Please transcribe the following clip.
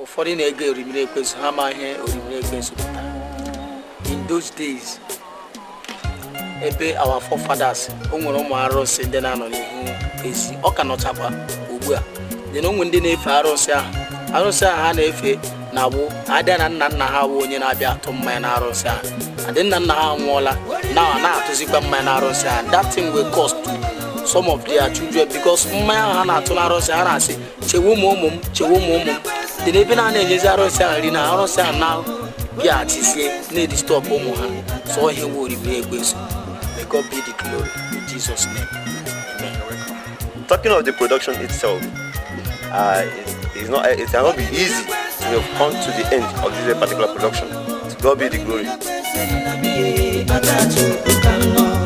Ụfọdụ na-ege orimiri ekwensu ha ma ihe orimiri ekwensu pụtara. In those days, ebe our forefathers o nwere ụmụ arụsị ndị na-anọ n'ihu ezi ọ ka nọchakwa ugbu a. Dị na onwe ndị na-efe arụsị ahụ ha na-efe na-abụ adịa na nna ha bụ onye na-abịa atụ mmanya na arụsị ahụ. Adị nna ha anwụọla na-atụzikwa mmanya na arụsị ahụ. That thing will cost to some of their children because mmanya ha na-atụ na arụsị ha na-asị chewe ụmụ m dị n'ebe na-enyezi arụsị ahụ nri na arụsị ahụ na-bịaghachizie na-edistọpụ ụmụ ha. So ihe nwe orimiri ekwensu. May God be the glory in Jesus' name. Amen. Talking of the production itself, it cannot be easy to have come to the end of this particular production. To God be the glory. I got you,